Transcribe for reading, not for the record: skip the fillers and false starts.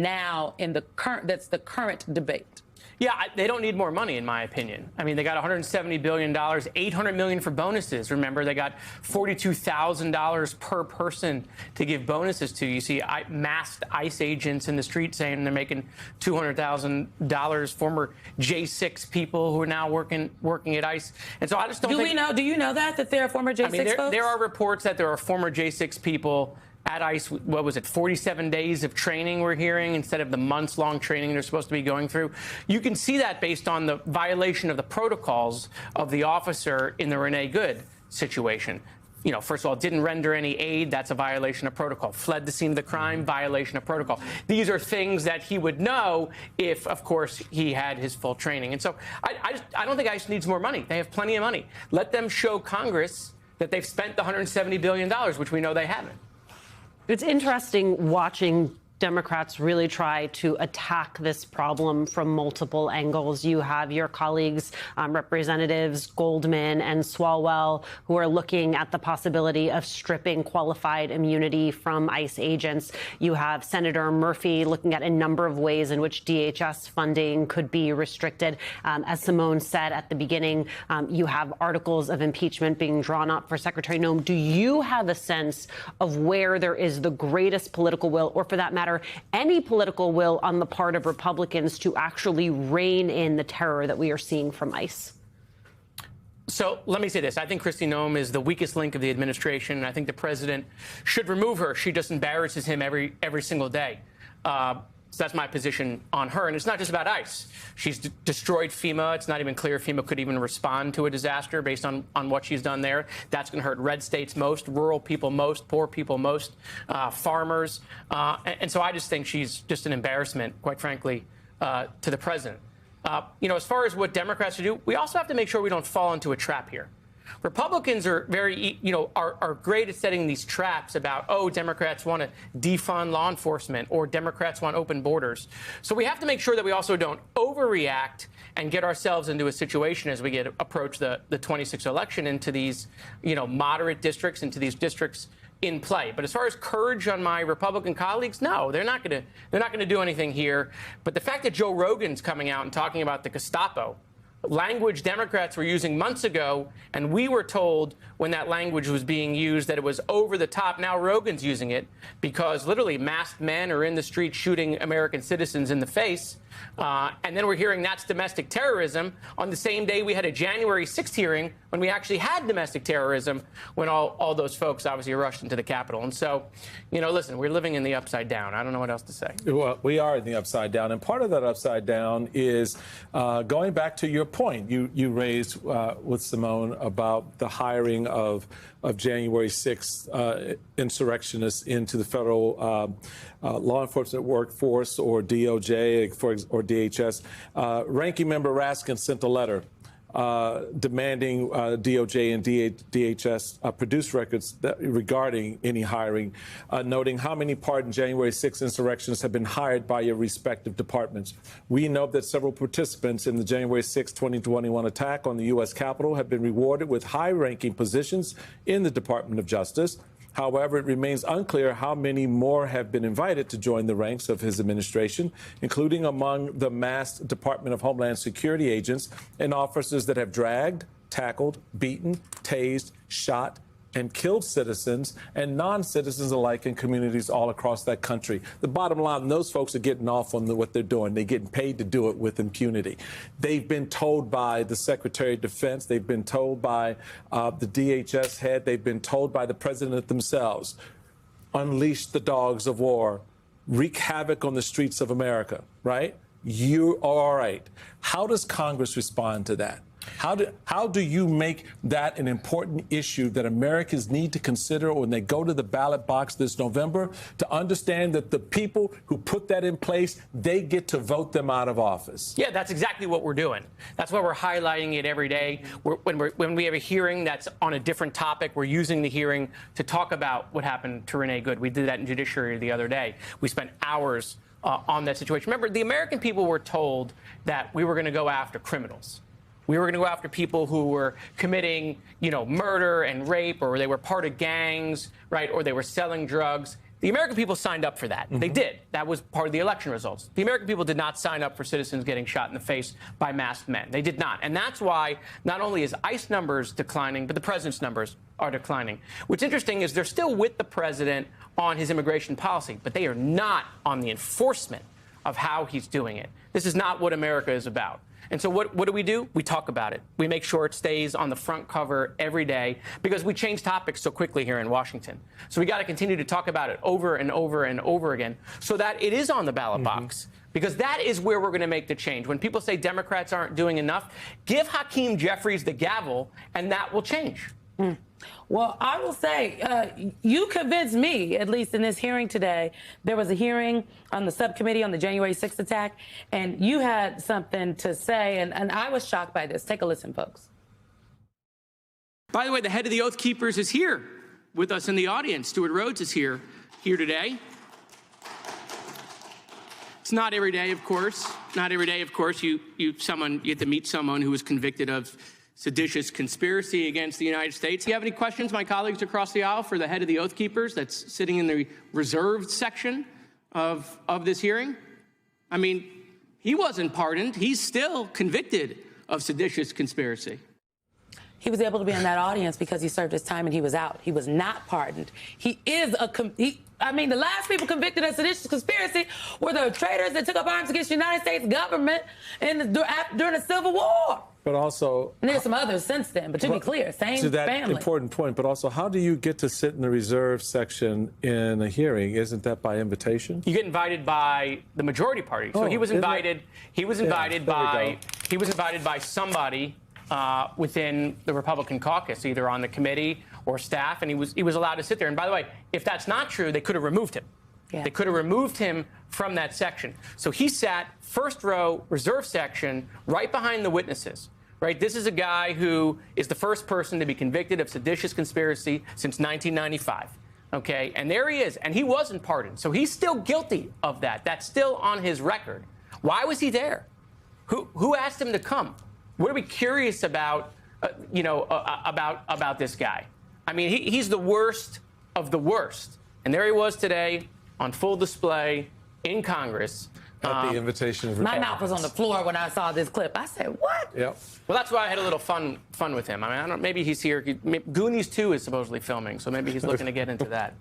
now in the current debate? Yeah, they don't need more money, in my opinion. I mean, they got $170 billion, $800 million for bonuses. Remember, they got $42,000 per person to give bonuses to. You see masked ICE agents in the street saying they're making $200,000, former J6 people who are now working at ICE. And so I just don't think... Do you know that there are former J6 folks? There are reports that there are former J6 people at ICE. What was it, 47 days of training we're hearing instead of the months-long training they're supposed to be going through. You can see that based on the violation of the protocols of the officer in the Renee Good situation. You know, first of all, didn't render any aid. That's a violation of protocol. Fled the scene of the crime, violation of protocol. These are things that he would know if, of course, he had his full training. And so I don't think ICE needs more money. They have plenty of money. Let them show Congress that they've spent the $170 billion, which we know they haven't. It's interesting watching Democrats really try to attack this problem from multiple angles. You have your colleagues, Representatives Goldman and Swalwell, who are looking at the possibility of stripping qualified immunity from ICE agents. You have Senator Murphy looking at a number of ways in which DHS funding could be restricted. As Simone said at the beginning, you have articles of impeachment being drawn up for Secretary Noem. Do you have a sense of where there is the greatest political will, or for that matter, any political will on the part of Republicans to actually rein in the terror that we are seeing from ICE? So let me say this. I think Kristi Noem is the weakest link of the administration, and I think the president should remove her. She just embarrasses him every single day. So that's my position on her. And it's not just about ICE. She's destroyed FEMA. It's not even clear FEMA could even respond to a disaster based on what she's done there. That's going to hurt red states most, rural people most, poor people most, farmers. And so I just think she's just an embarrassment, quite frankly, to the president. You know, as far as what Democrats should do, we also have to make sure we don't fall into a trap here. Republicans are are great at setting these traps about, oh, Democrats want to defund law enforcement or Democrats want open borders. So we have to make sure that we also don't overreact and get ourselves into a situation as we approach the 26th election into these, moderate districts, into these districts in play. But as far as courage on my Republican colleagues, no, they're not going to do anything here. But the fact that Joe Rogan's coming out and talking about the Gestapo, language Democrats were using months ago, and we were told when that language was being used that it was over the top. Now Rogan's using it because literally masked men are in the street shooting American citizens in the face. And then we're hearing that's domestic terrorism on the same day we had a January 6th hearing when we actually had domestic terrorism, when all those folks obviously rushed into the Capitol. And so, listen, we're living in the upside down. I don't know what else to say. Well, we are in the upside down. And part of that upside down is going back to your point you raised with Simone about the hiring of January 6th insurrectionists into the federal law enforcement workforce, or DOJ or DHS. Ranking Member Raskin sent a letter demanding DOJ and DHS produce records regarding any hiring, noting how many pardoned January 6th insurrectionists have been hired by your respective departments. We know that several participants in the January 6th, 2021 attack on the U.S. Capitol have been rewarded with high-ranking positions in the Department of Justice. However, it remains unclear how many more have been invited to join the ranks of his administration, including among the masked Department of Homeland Security agents and officers that have dragged, tackled, beaten, tased, shot, and killed citizens and non-citizens alike in communities all across that country. The bottom line, those folks are getting off on what they're doing. They're getting paid to do it with impunity. They've been told by the Secretary of Defense. They've been told by the DHS head. They've been told by the president themselves, unleash the dogs of war, wreak havoc on the streets of America, right? You are all right. How does Congress respond to that? How do you make that an important issue that Americans need to consider when they go to the ballot box this November, to understand that the people who put that in place, they get to vote them out of office? Yeah, that's exactly what we're doing. That's why we're highlighting it every day. When we have a hearing that's on a different topic, we're using the hearing to talk about what happened to Renee Good. We did that in Judiciary the other day. We spent hours on that situation. Remember, the American people were told that we were going to go after criminals. We were going to go after people who were committing, murder and rape, or they were part of gangs, right, or they were selling drugs. The American people signed up for that. They did. That was part of the election results. The American people did not sign up for citizens getting shot in the face by masked men. They did not. And that's why not only is ICE numbers declining, but the president's numbers are declining. What's interesting is they're still with the president on his immigration policy, but they are not on the enforcement of how he's doing it. This is not what America is about. And so what do? We talk about it. We make sure it stays on the front cover every day because we change topics so quickly here in Washington. So we got to continue to talk about it over and over and over again so that it is on the ballot box, because that is where we're going to make the change. When people say Democrats aren't doing enough, give Hakeem Jeffries the gavel and that will change. Well, I will say, you convinced me, at least in this hearing today. There was a hearing on the subcommittee on the January 6th attack, and you had something to say, and I was shocked by this. Take a listen, folks. By the way, the head of the Oath Keepers is here with us in the audience. Stuart Rhodes is here today. It's not every day, of course. Not every day, of course, you get to meet someone who was convicted of seditious conspiracy against the United States. Do you have any questions, my colleagues across the aisle, for the head of the Oath Keepers that's sitting in the reserved section of this hearing? I mean, he wasn't pardoned. He's still convicted of seditious conspiracy. He was able to be in that audience because he served his time and he was out. He was not pardoned. He is the last people convicted of seditious conspiracy were the traitors that took up arms against the United States government during the Civil War. But also, and there's some others since then, but to be clear, same to that family. Important point, but also, how do you get to sit in the reserve section in a hearing? Isn't that by invitation? You get invited by the majority party. So he was invited. He was invited by somebody within the Republican caucus, either on the committee or staff, and he was allowed to sit there. And by the way, if that's not true, they could have removed him. Yeah. They could have removed him from that section. So he sat first row, reserve section, right behind the witnesses. Right? This is a guy who is the first person to be convicted of seditious conspiracy since 1995. Okay? And there he is. And he wasn't pardoned. So he's still guilty of that. That's still on his record. Why was he there? Who asked him to come? What are we curious about, about this guy? I mean, he's the worst of the worst. And there he was today on full display in Congress. At the invitation of my mouth was on the floor when I saw this clip. I said, what? Yep. Well, that's why I had a little fun with him. I mean, maybe he's here. Goonies 2 is supposedly filming, so maybe he's looking to get into that.